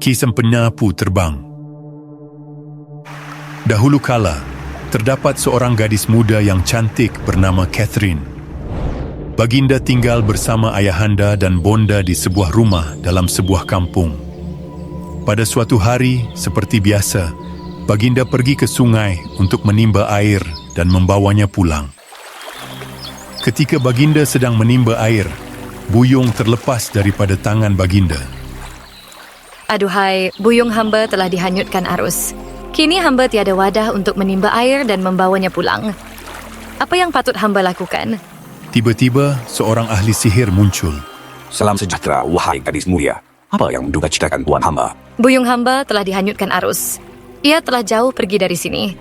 Kisah penyapu terbang. Dahulu kala, terdapat seorang gadis muda yang cantik bernama Catherine. Baginda tinggal bersama ayahanda dan bonda di sebuah rumah dalam sebuah kampung. Pada suatu hari, seperti biasa, Baginda pergi ke sungai untuk menimba air dan membawanya pulang. Ketika Baginda sedang menimba air, buyung terlepas daripada tangan Baginda. Aduhai, buyung hamba telah dihanyutkan arus. Kini hamba tiada wadah untuk menimba air dan membawanya pulang. Apa yang patut hamba lakukan? Tiba-tiba, seorang ahli sihir muncul. Salam sejahtera, wahai gadis mulia. Apa yang menduga citakan tuan hamba? Buyung hamba telah dihanyutkan arus. Ia telah jauh pergi dari sini.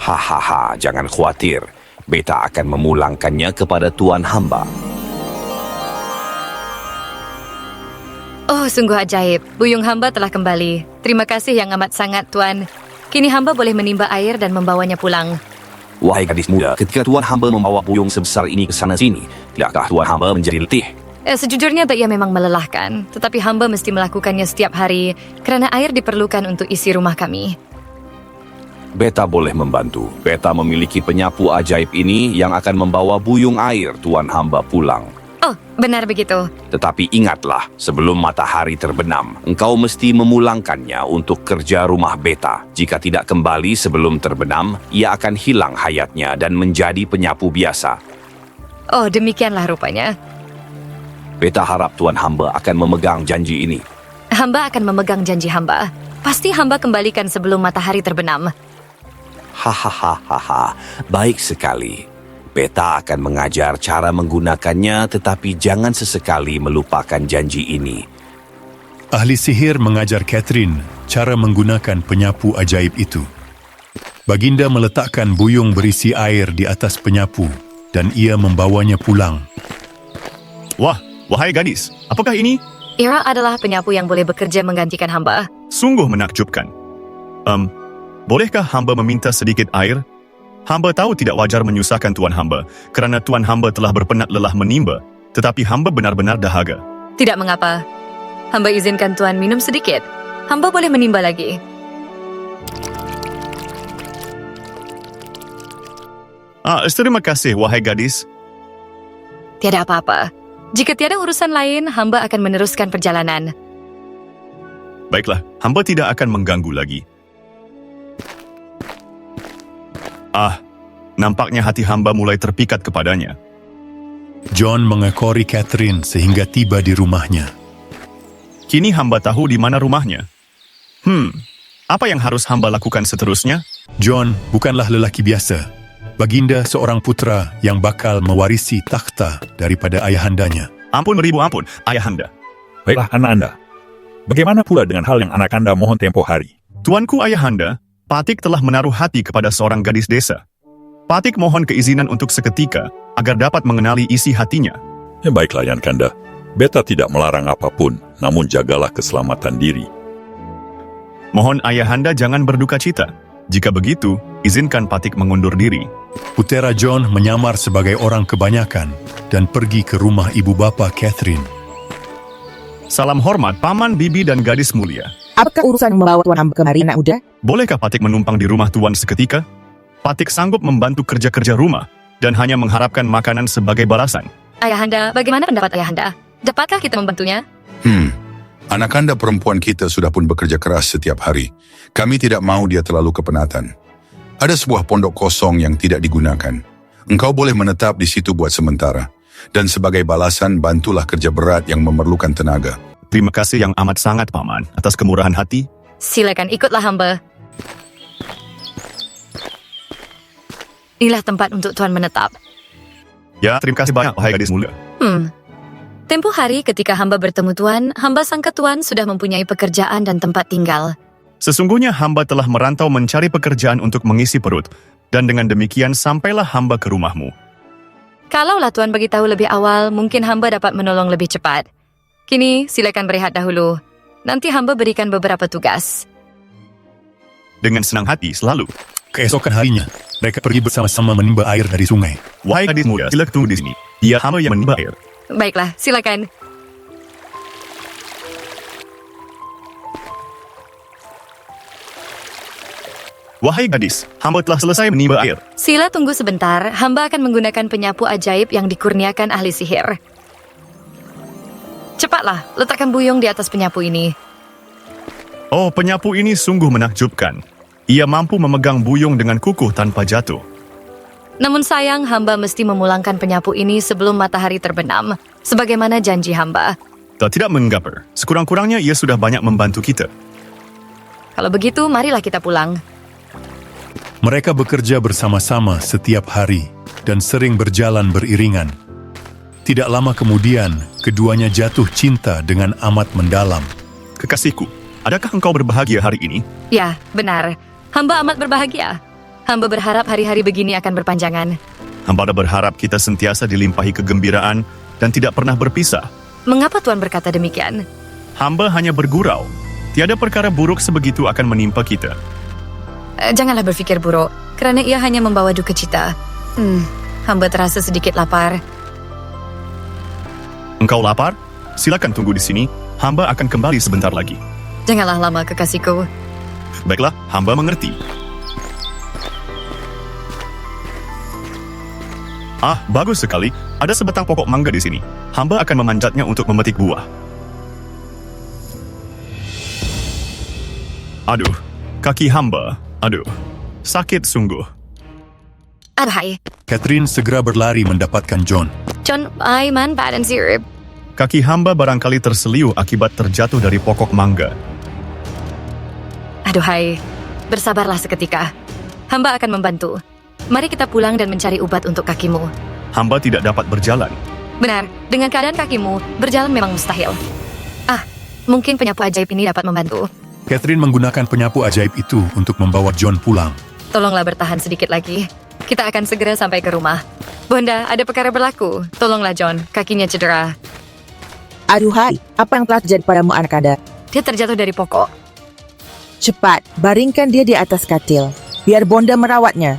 Hahaha, jangan khawatir. Beta akan memulangkannya kepada tuan hamba. Oh, sungguh ajaib. Buyung hamba telah kembali. Terima kasih yang amat sangat, Tuan. Kini hamba boleh menimba air dan membawanya pulang. Wahai gadis muda, ketika tuan hamba membawa buyung sebesar ini ke sana-sini, tidakkah tuan hamba menjadi letih? Sejujurnya ia memang melelahkan, tetapi hamba mesti melakukannya setiap hari kerana air diperlukan untuk isi rumah kami. Beta boleh membantu. Beta memiliki penyapu ajaib ini yang akan membawa buyung air tuan hamba pulang. Oh, benar begitu. Tetapi ingatlah, sebelum matahari terbenam, engkau mesti memulangkannya untuk kerja rumah beta. Jika tidak kembali sebelum terbenam, ia akan hilang hayatnya dan menjadi penyapu biasa. Oh, demikianlah rupanya. Beta harap tuan hamba akan memegang janji ini. Hamba akan memegang janji hamba. Pasti hamba kembalikan sebelum matahari terbenam. Hahaha, baik sekali. Beta akan mengajar cara menggunakannya, tetapi jangan sesekali melupakan janji ini. Ahli sihir mengajar Catherine cara menggunakan penyapu ajaib itu. Baginda meletakkan buyung berisi air di atas penyapu dan ia membawanya pulang. Wah, wahai gadis, apakah ini? Ira adalah penyapu yang boleh bekerja menggantikan hamba. Sungguh menakjubkan. Bolehkah hamba meminta sedikit air? Hamba tahu tidak wajar menyusahkan tuan hamba, kerana tuan hamba telah berpenat lelah menimba, tetapi hamba benar-benar dahaga. Tidak mengapa. Hamba izinkan tuan minum sedikit. Hamba boleh menimba lagi. Terima kasih, wahai gadis. Tiada apa-apa. Jika tiada urusan lain, hamba akan meneruskan perjalanan. Baiklah, hamba tidak akan mengganggu lagi. Nampaknya hati hamba mulai terpikat kepadanya. John mengekori Catherine sehingga tiba di rumahnya. Kini hamba tahu di mana rumahnya. Apa yang harus hamba lakukan seterusnya? John bukanlah lelaki biasa. Baginda seorang putra yang bakal mewarisi takhta daripada ayahandanya. Ampun beribu ampun, ayahanda. Baiklah anak anda. Bagaimana pula dengan hal yang anak anda mohon tempoh hari? Tuanku ayahanda, Patik telah menaruh hati kepada seorang gadis desa. Patik mohon keizinan untuk seketika agar dapat mengenali isi hatinya. Baiklah Yan Kanda. Beta tidak melarang apapun, namun jagalah keselamatan diri. Mohon ayahanda jangan berduka cita. Jika begitu, izinkan Patik mengundur diri. Putera John menyamar sebagai orang kebanyakan dan pergi ke rumah ibu bapa Catherine. Salam hormat paman, bibi dan gadis mulia. Apakah urusan membawa tuan hamba kemari, nak muda? Bolehkah Patik menumpang di rumah tuan seketika? Patik sanggup membantu kerja-kerja rumah dan hanya mengharapkan makanan sebagai balasan. Ayahanda, bagaimana pendapat ayahanda? Dapatkah kita membantunya? Anak anda perempuan kita sudah pun bekerja keras setiap hari. Kami tidak mau dia terlalu kepenatan. Ada sebuah pondok kosong yang tidak digunakan. Engkau boleh menetap di situ buat sementara. Dan sebagai balasan, bantulah kerja berat yang memerlukan tenaga. Terima kasih yang amat sangat paman atas kemurahan hati. Silakan ikutlah hamba. Inilah tempat untuk tuan menetap. Ya, terima kasih banyak, wahai gadis mulia. Tempoh hari ketika hamba bertemu tuan, hamba sangka tuan sudah mempunyai pekerjaan dan tempat tinggal. Sesungguhnya hamba telah merantau mencari pekerjaan untuk mengisi perut, dan dengan demikian sampailah hamba ke rumahmu. Kalaulah tuan beritahu lebih awal, mungkin hamba dapat menolong lebih cepat. Kini, silakan berehat dahulu. Nanti hamba berikan beberapa tugas. Dengan senang hati selalu. Keesokan harinya, mereka pergi bersama-sama menimba air dari sungai. Wahai gadis muda, sila tunggu di sini. Ia hamba yang menimba air. Baiklah, silakan. Wahai gadis, hamba telah selesai menimba air. Sila tunggu sebentar, hamba akan menggunakan penyapu ajaib yang dikurniakan ahli sihir. Cepatlah, letakkan Buyung di atas penyapu ini. Oh, penyapu ini sungguh menakjubkan. Ia mampu memegang Buyung dengan kukuh tanpa jatuh. Namun sayang, hamba mesti memulangkan penyapu ini sebelum matahari terbenam, sebagaimana janji hamba. Tidak menggaper. Sekurang-kurangnya ia sudah banyak membantu kita. Kalau begitu, marilah kita pulang. Mereka bekerja bersama-sama setiap hari dan sering berjalan beriringan. Tidak lama kemudian, keduanya jatuh cinta dengan amat mendalam. Kekasihku, adakah engkau berbahagia hari ini? Ya, benar. Hamba amat berbahagia. Hamba berharap hari-hari begini akan berpanjangan. Hamba berharap kita sentiasa dilimpahi kegembiraan dan tidak pernah berpisah. Mengapa Tuan berkata demikian? Hamba hanya bergurau. Tiada perkara buruk sebegitu akan menimpa kita. Janganlah berfikir buruk, kerana ia hanya membawa duka cita. Hamba terasa sedikit lapar. Engkau lapar? Silakan tunggu di sini. Hamba akan kembali sebentar lagi. Janganlah lama, kekasihku. Baiklah, hamba mengerti. Ah, bagus sekali. Ada sebatang pokok mangga di sini. Hamba akan memanjatnya untuk memetik buah. Aduh, kaki hamba. Aduh, sakit sungguh. Adhai, Catherine segera berlari mendapatkan John. John, Aiman, badan sirip. Kaki hamba barangkali terseliu akibat terjatuh dari pokok mangga. Aduhai, bersabarlah seketika. Hamba akan membantu. Mari kita pulang dan mencari obat untuk kakimu. Hamba tidak dapat berjalan. Benar, dengan keadaan kakimu, berjalan memang mustahil. Mungkin penyapu ajaib ini dapat membantu. Catherine menggunakan penyapu ajaib itu untuk membawa John pulang. Tolonglah bertahan sedikit lagi. Kita akan segera sampai ke rumah. Bonda, ada perkara berlaku. Tolonglah John, kakinya cedera. Aduhai, apa yang telah terjadi padamu Anakanda? Dia terjatuh dari pokok. Cepat, baringkan dia di atas katil. Biar Bonda merawatnya.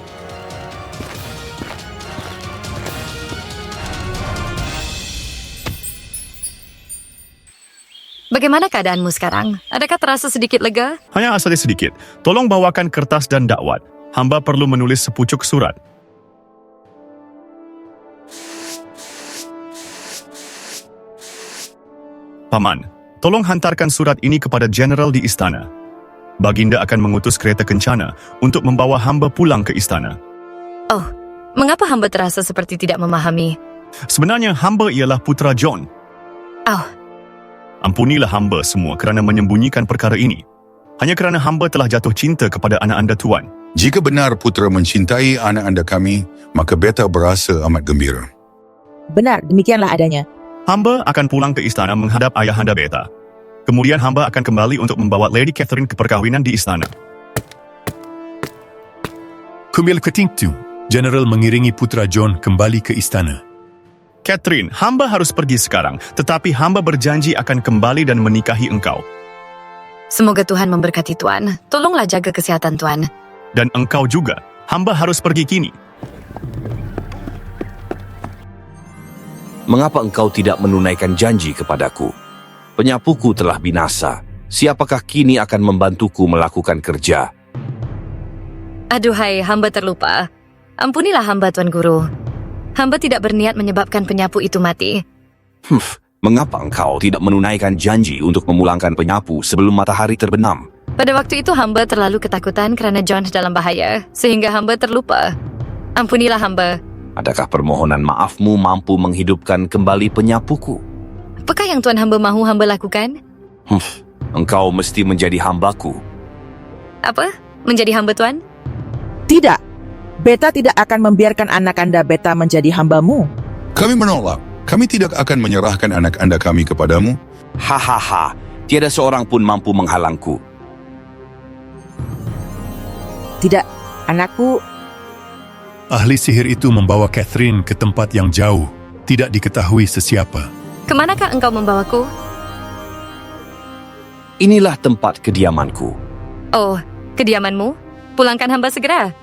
Bagaimana keadaanmu sekarang? Adakah terasa sedikit lega? Hanya saja sedikit. Tolong bawakan kertas dan dakwat. Hamba perlu menulis sepucuk surat. Paman, tolong hantarkan surat ini kepada Jenderal di istana. Baginda akan mengutus kereta kencana untuk membawa hamba pulang ke istana. Oh, mengapa hamba terasa seperti tidak memahami? Sebenarnya hamba ialah putra John. Oh, Ampunilah hamba semua kerana menyembunyikan perkara ini. Hanya kerana hamba telah jatuh cinta kepada anak anda Tuan. Jika benar putera mencintai anak anda kami, maka beta berasa amat gembira. Benar, demikianlah adanya. Hamba akan pulang ke istana menghadap ayahanda beta. Kemudian hamba akan kembali untuk membawa Lady Catherine ke perkahwinan di istana. Kumil ketingtu, General mengiringi putra John kembali ke istana. Catherine, hamba harus pergi sekarang, tetapi hamba berjanji akan kembali dan menikahi engkau. semoga Tuhan memberkati Tuan. Tolonglah jaga kesehatan Tuan. Dan engkau juga. Hamba harus pergi kini. Mengapa engkau tidak menunaikan janji kepadaku? Penyapuku telah binasa. Siapakah kini akan membantuku melakukan kerja? Aduhai, hamba terlupa. Ampunilah hamba Tuan Guru. Hamba tidak berniat menyebabkan penyapu itu mati. Mengapa engkau tidak menunaikan janji untuk memulangkan penyapu sebelum matahari terbenam? Pada waktu itu hamba terlalu ketakutan kerana John dalam bahaya, sehingga hamba terlupa. Ampunilah hamba. Adakah permohonan maafmu mampu menghidupkan kembali penyapuku? Apakah yang Tuan hamba mahu hamba lakukan? Engkau mesti menjadi hambaku. Apa? Menjadi hamba Tuan? Tidak. Beta tidak akan membiarkan anak anda Beta menjadi hambamu. Kami menolak. Kami tidak akan menyerahkan anak anda kami kepadamu. Hahaha, tiada seorang pun mampu menghalangku. Tidak, anakku. Ahli sihir itu membawa Catherine ke tempat yang jauh, tidak diketahui sesiapa. Kemanakah engkau membawaku? Inilah tempat kediamanku. Oh, kediamanmu? Pulangkan hamba segera.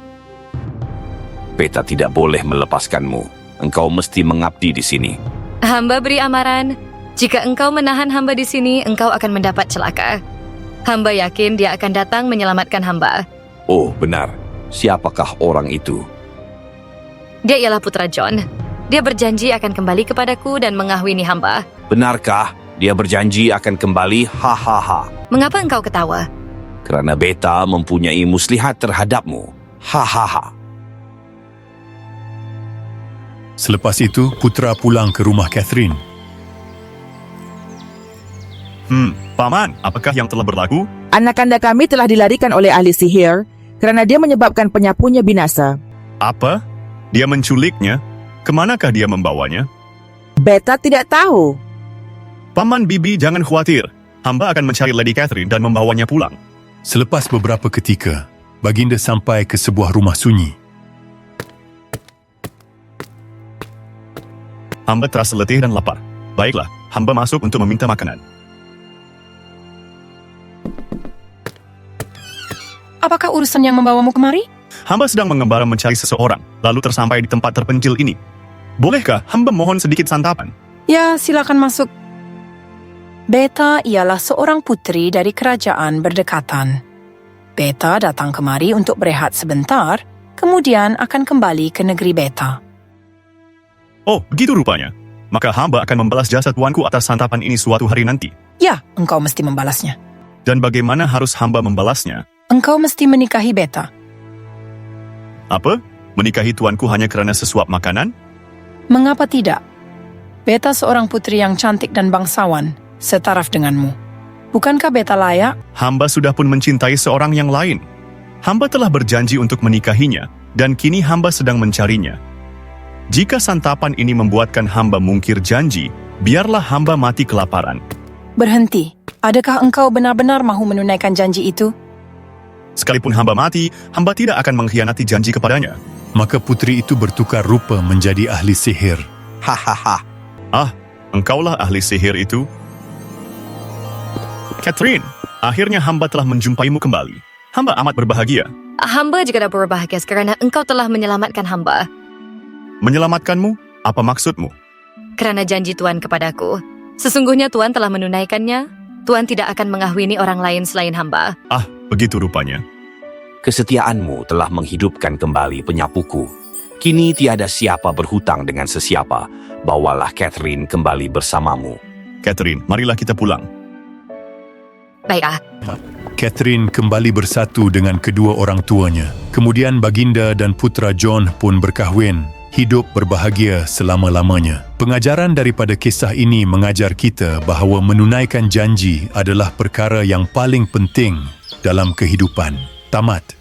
Beta tidak boleh melepaskanmu. Engkau mesti mengabdi di sini. Hamba beri amaran, jika engkau menahan hamba di sini, engkau akan mendapat celaka. Hamba yakin dia akan datang menyelamatkan hamba. Oh, benar. Siapakah orang itu? Dia ialah putra John. Dia berjanji akan kembali kepadaku dan mengahwini hamba. Benarkah dia berjanji akan kembali? Hahaha. Mengapa engkau ketawa? Kerana beta mempunyai muslihat terhadapmu. Hahaha. Selepas itu, Putra pulang ke rumah Catherine. Paman, apakah yang telah berlaku? Anak anda kami telah dilarikan oleh ahli sihir kerana dia menyebabkan penyapunya binasa. Apa? Dia menculiknya? Kemanakah dia membawanya? Beta tidak tahu. Paman Bibi, jangan khawatir. Hamba akan mencari Lady Catherine dan membawanya pulang. Selepas beberapa ketika, Baginda sampai ke sebuah rumah sunyi. Hamba terasa letih dan lapar. Baiklah, hamba masuk untuk meminta makanan. Apakah urusan yang membawamu kemari? Hamba sedang mengembara mencari seseorang, lalu tersampai di tempat terpencil ini. Bolehkah hamba mohon sedikit santapan? Ya, silakan masuk. Beta ialah seorang putri dari kerajaan berdekatan. Beta datang kemari untuk berehat sebentar, kemudian akan kembali ke negeri Beta. Oh, begitu rupanya. Maka hamba akan membalas jasa tuanku atas santapan ini suatu hari nanti. Ya, engkau mesti membalasnya. Dan bagaimana harus hamba membalasnya? Engkau mesti menikahi Beta. Apa? Menikahi tuanku hanya kerana sesuap makanan? Mengapa tidak? Beta seorang putri yang cantik dan bangsawan, setaraf denganmu. Bukankah Beta layak? Hamba sudah pun mencintai seorang yang lain. Hamba telah berjanji untuk menikahinya, dan kini hamba sedang mencarinya. Jika santapan ini membuatkan hamba mungkir janji, biarlah hamba mati kelaparan. Berhenti. Adakah engkau benar-benar mahu menunaikan janji itu? Sekalipun hamba mati, hamba tidak akan mengkhianati janji kepadanya. Maka putri itu bertukar rupa menjadi ahli sihir. Hahaha. Ah, engkaulah ahli sihir itu? Catherine, akhirnya hamba telah menjumpaimu kembali. Hamba amat berbahagia. Hamba juga dah berbahagia kerana engkau telah menyelamatkan hamba. Menyelamatkanmu? Apa maksudmu? Kerana janji Tuan kepadaku. Sesungguhnya Tuan telah menunaikannya. Tuan tidak akan mengahwini orang lain selain hamba. Ah, begitu rupanya. Kesetiaanmu telah menghidupkan kembali penyapuku. Kini tiada siapa berhutang dengan sesiapa. Bawalah Catherine kembali bersamamu. Catherine, marilah kita pulang. Baiklah. Catherine kembali bersatu dengan kedua orang tuanya. Kemudian Baginda dan Putra John pun berkahwin, hidup berbahagia selama-lamanya. Pengajaran daripada kisah ini mengajar kita bahawa menunaikan janji adalah perkara yang paling penting dalam kehidupan. Tamat.